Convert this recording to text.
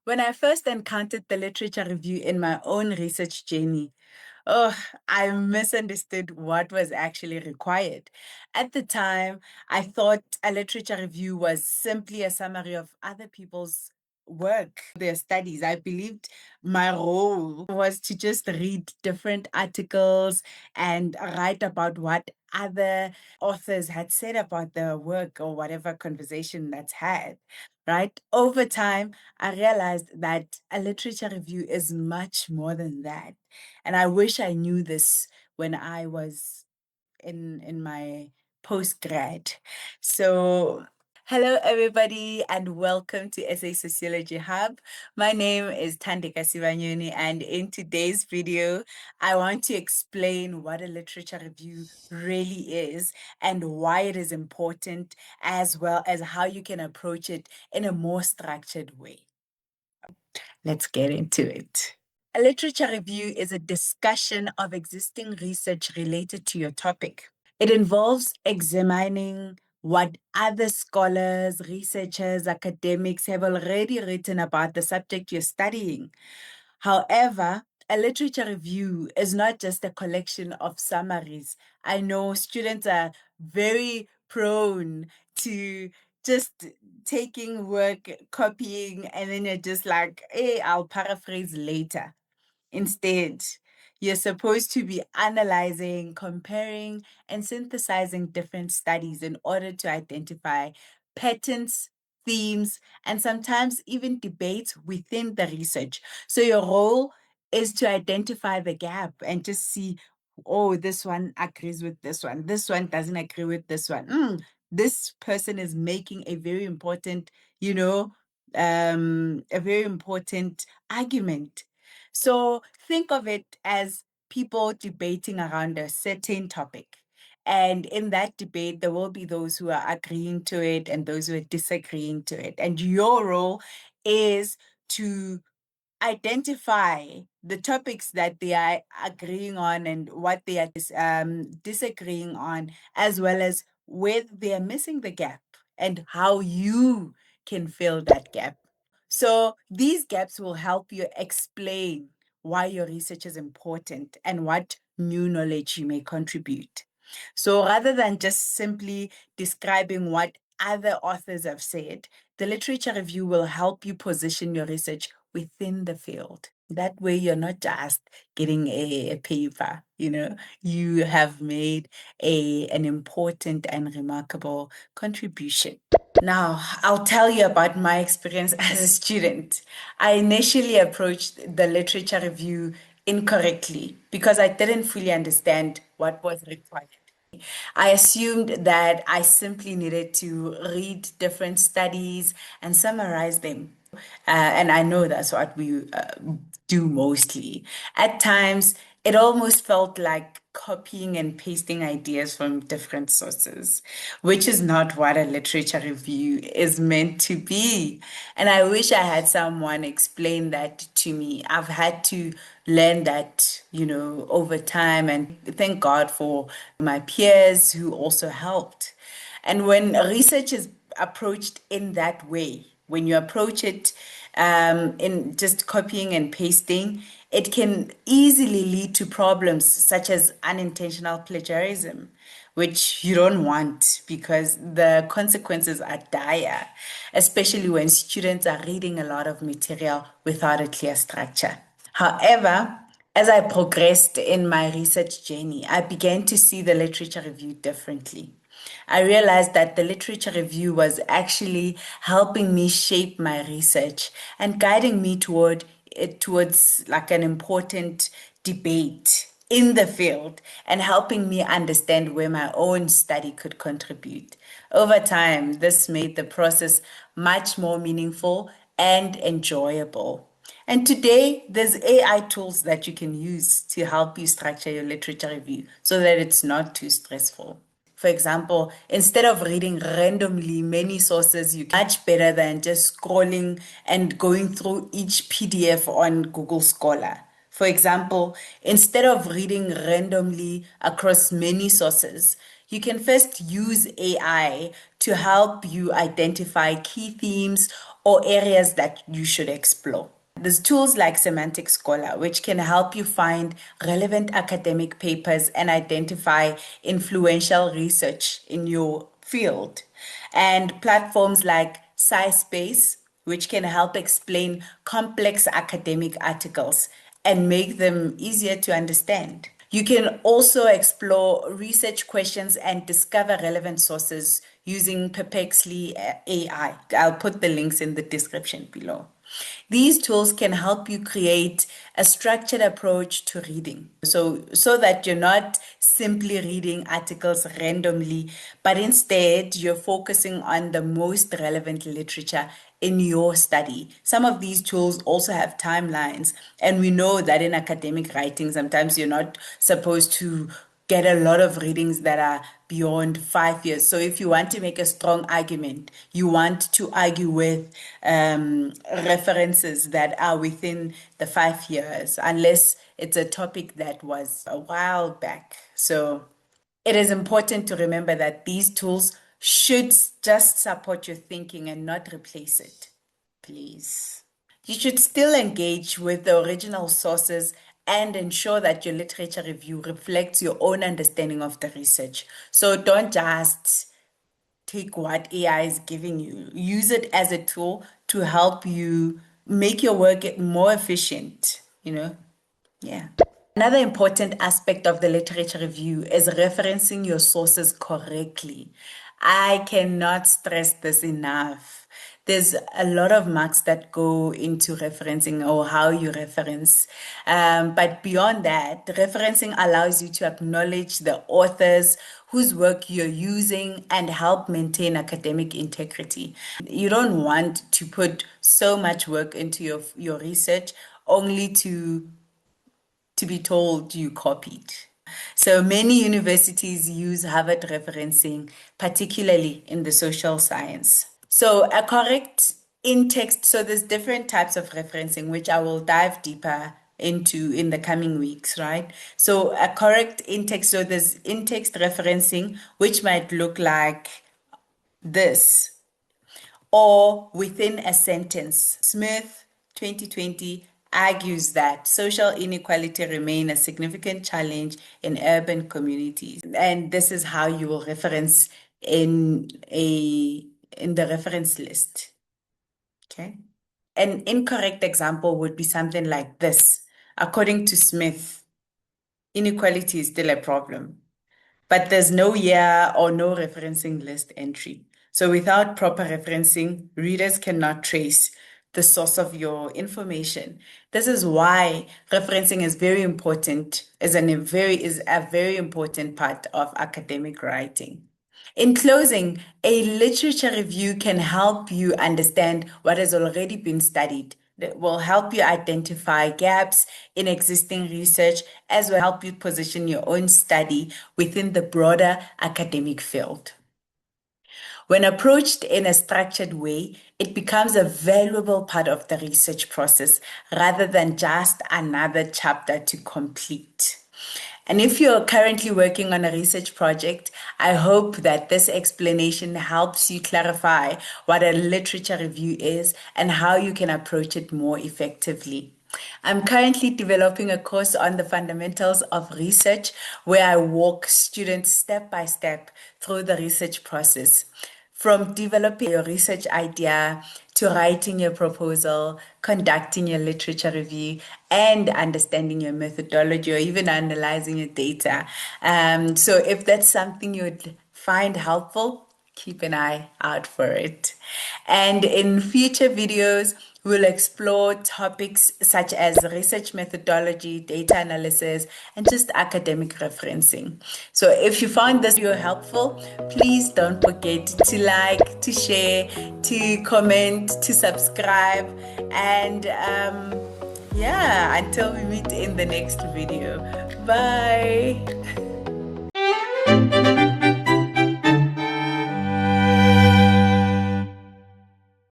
When I first encountered the literature review in my own research journey, oh, I misunderstood what was actually required. At the time, I thought a literature review was simply a summary of other people's work, their studies. I believed my role was to just read different articles and write about what other authors had said about their work or whatever conversation that's had. Right? Over time, I realized that a literature review is much more than that. And I wish I knew this when I was in my postgrad. So hello everybody and welcome to SA Sociology Hub. My name is Tandika Sivanyoni, and in today's video, I want to explain what a literature review really is and why it is important, as well as how you can approach it in a more structured way. Let's get into it. A literature review is a discussion of existing research related to your topic. It involves examining what other scholars, researchers, academics have already written about the subject you're studying. However, a literature review is not just a collection of summaries. I know students are very prone to just taking work, copying, and then you're just like, hey, I'll paraphrase later. Instead, you're supposed to be analyzing, comparing, and synthesizing different studies in order to identify patterns, themes, and sometimes even debates within the research. So, your role is to identify the gap and just see, oh, this one agrees with this one doesn't agree with this one. This person is making a very important, a very important argument. So think of it as people debating around a certain topic. And in that debate, there will be those who are agreeing to it and those who are disagreeing to it. And your role is to identify the topics that they are agreeing on and what they are disagreeing on, as well as where they are missing the gap and how you can fill that gap. So these gaps will help you explain why your research is important and what new knowledge you may contribute. So rather than just simply describing what other authors have said, the literature review will help you position your research within the field. That way, you're not just getting a paper, you have made an important and remarkable contribution. Now, I'll tell you about my experience as a student. I initially approached the literature review incorrectly because I didn't fully understand what was required. I assumed that I simply needed to read different studies and summarize them. And I know that's what we do mostly. At times, it almost felt like copying and pasting ideas from different sources, which is not what a literature review is meant to be. And I wish I had someone explain that to me. I've had to learn that, over time, and thank God for my peers who also helped. And when research is approached in that way, when you approach it in just copying and pasting, it can easily lead to problems such as unintentional plagiarism, which you don't want because the consequences are dire, especially when students are reading a lot of material without a clear structure. However, as I progressed in my research journey, I began to see the literature review differently. I realized that the literature review was actually helping me shape my research and guiding me towards like an important debate in the field and helping me understand where my own study could contribute. Over time, this made the process much more meaningful and enjoyable. And today, there's AI tools that you can use to help you structure your literature review so that it's not too stressful. For example, instead of reading randomly many sources, you can much better than just scrolling and going through each PDF on Google Scholar. For example, instead of reading randomly across many sources, You can first use AI to help you identify key themes or areas that you should explore. There's tools like Semantic Scholar, which can help you find relevant academic papers and identify influential research in your field. And platforms like SciSpace, which can help explain complex academic articles and make them easier to understand. You can also explore research questions and discover relevant sources using Perplexly AI. I'll put the links in the description below. These tools can help you create a structured approach to reading. So that you're not simply reading articles randomly, but instead you're focusing on the most relevant literature in your study. Some of these tools also have timelines, and we know that in academic writing, sometimes you're not supposed to get a lot of readings that are beyond 5 years. So if you want to make a strong argument, you want to argue with references that are within the 5 years, unless it's a topic that was a while back. So it is important to remember that these tools should just support your thinking and not replace it, please. You should still engage with the original sources and ensure that your literature review reflects your own understanding of the research. So don't just take what AI is giving you. Use it as a tool to help you make your work more efficient, Yeah. Another important aspect of the literature review is referencing your sources correctly. I cannot stress this enough. There's a lot of marks that go into referencing or how you reference. But beyond that, referencing allows you to acknowledge the authors whose work you're using and help maintain academic integrity. You don't want to put so much work into your research only to be told you copied. So many universities use Harvard referencing, particularly in the social science. So a correct in-text, so there's different types of referencing, which I will dive deeper into in the coming weeks, right? So a correct in-text, so there's in-text referencing, which might look like this, or within a sentence. Smith, 2020, argues that social inequality remain a significant challenge in urban communities. And this is how you will reference in the reference list. Okay. An incorrect example would be something like this. According to Smith, inequality is still a problem, but there's no year or no referencing list entry. So without proper referencing, readers cannot trace the source of your information. This is why referencing is very important, is a very important part of academic writing. In closing, a literature review can help you understand what has already been studied. That will help you identify gaps in existing research, as well as help you position your own study within the broader academic field. When approached in a structured way, it becomes a valuable part of the research process rather than just another chapter to complete. And if you're currently working on a research project, I hope that this explanation helps you clarify what a literature review is and how you can approach it more effectively. I'm currently developing a course on the fundamentals of research where I walk students step by step through the research process. From developing your research idea to writing your proposal, conducting your literature review, and understanding your methodology or even analyzing your data. So if that's something you would find helpful, keep an eye out for it. And in future videos, we'll explore topics such as research methodology, data analysis, and just academic referencing. So if you found this video helpful, please don't forget to like, to share, to comment, to subscribe, and yeah, until we meet in the next video. Bye.